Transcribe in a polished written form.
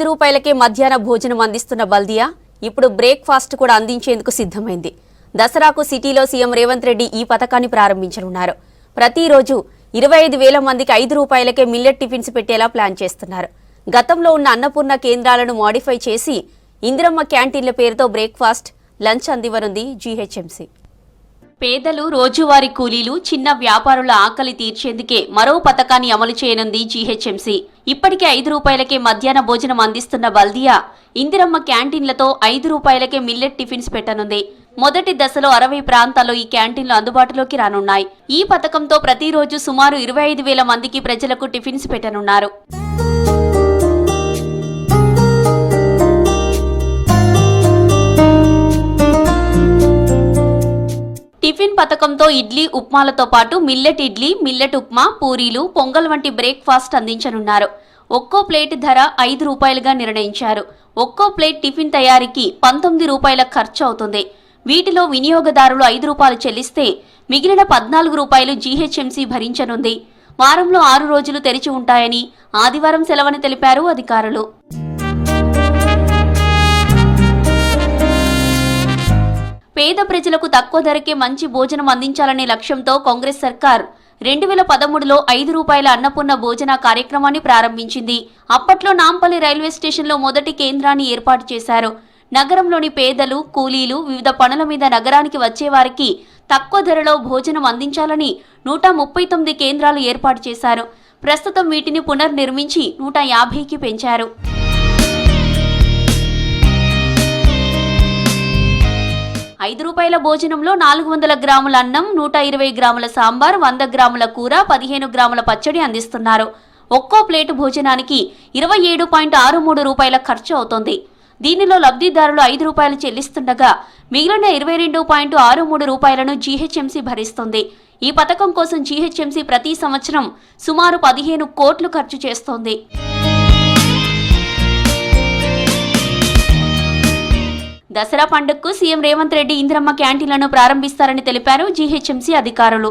రూపాయలకే మధ్యాహ్న భోజనం అందిస్తున్న బల్దియా ఇప్పుడు బ్రేక్ఫాస్ట్ కూడా అందించేందుకు సిద్ధమైంది. దసరాకు సిటీలో సీఎం రేవంత్ రెడ్డి ఈ పథకాన్ని ప్రారంభించనున్నారు. ప్రతిరోజు 25,000 మందికి రూపాయలకే మిల్లెట్ టిఫిన్స్ పెట్టేలా ప్లాన్ చేస్తున్నారు. గతంలో ఉన్న అన్నపూర్ణ కేంద్రాలను మోడిఫై చేసి ఇందిరమ్మ క్యాంటీన్ల పేరుతో బ్రేక్ఫాస్ట్, లంచ్ అందివనుంది జీహెచ్ఎంసీ. పేదలు, రోజువారీ కూలీలు, చిన్న వ్యాపారుల ఆకలి తీర్చేందుకే మరో పథకాన్ని అమలు చేయనుంది జీహెచ్ఎంసీ. ఇప్పటికే రూపాయలకే మధ్యాహ్న భోజనం అందిస్తున్న బల్దియా ఇందిరమ్మ క్యాంటీన్లతో రూపాయలకే మిల్లెట్ టిఫిన్స్ పెట్టనుంది. మొదటి దశలో 60 ప్రాంతాల్లో ఈ క్యాంటీన్లు అందుబాటులోకి రానున్నాయి. ఈ పథకంతో ప్రతిరోజు సుమారు 25,000 మందికి ప్రజలకు టిఫిన్స్ పెట్టనున్నారు. టిఫిన్ పథకంతో ఇడ్లీ, ఉప్మాలతో పాటు మిల్లెట్ ఇడ్లీ, మిల్లెట్ ఉప్మా, పూరీలు, పొంగల్ వంటి బ్రేక్ఫాస్ట్ అందించనున్నారు. ఒక్కో ప్లేట్ ధర రూపాయలుగా నిర్ణయించారు. ఒక్కో ప్లేట్ టిఫిన్ తయారీకి 19 రూపాయల ఖర్చు అవుతుంది. వీటిలో వినియోగదారులు రూపాయలు చెల్లిస్తే మిగిలిన 14 రూపాయలు జీహెచ్ఎంసీ భరించనుంది. వారంలో 6 రోజులు తెరిచి ఉంటాయని, ఆదివారం సెలవని తెలిపారు అధికారులు. పేద ప్రజలకు తక్కువ ధరకే మంచి భోజనం అందించాలనే లక్ష్యంతో కాంగ్రెస్ సర్కార్ 2013లో రూపాయల అన్నపూర్ణ భోజన కార్యక్రమాన్ని ప్రారంభించింది. అప్పట్లో నాంపల్లి రైల్వే స్టేషన్లో మొదటి కేంద్రాన్ని ఏర్పాటు చేశారు. నగరంలోని పేదలు, కూలీలు, వివిధ పనుల మీద నగరానికి వచ్చేవారికి తక్కువ ధరలో భోజనం అందించాలని 139 కేంద్రాలు ఏర్పాటు చేశారు. ప్రస్తుతం వీటిని పునర్నిర్మించి 150కి పెంచారు. రూపాయల భోజనంలో 400 గ్రాముల అన్నం, 120 గ్రాముల సాంబార్, 100 గ్రాముల కూర, 15 గ్రాముల పచ్చడి అందిస్తున్నారు. ఒక్కో ప్లేటు భోజనానికి 27.63 రూపాయల ఖర్చు అవుతోంది. దీనిలో లబ్ధిదారులు రూపాయలు చెల్లిస్తుండగా మిగిలిన 22.63 రూపాయలను జీహెచ్ఎంసీ భరిస్తుంది. ఈ పథకం కోసం జీహెచ్ఎంసీ ప్రతి సంవత్సరం సుమారు 15 కోట్లు ఖర్చు చేస్తోంది. దసరా పండుగకు సీఎం రేవంత్ రెడ్డి ఇందిరమ్మ క్యాంటీన్లను ప్రారంభిస్తారని తెలిపారు జీహెచ్ఎంసీ అధికారులు.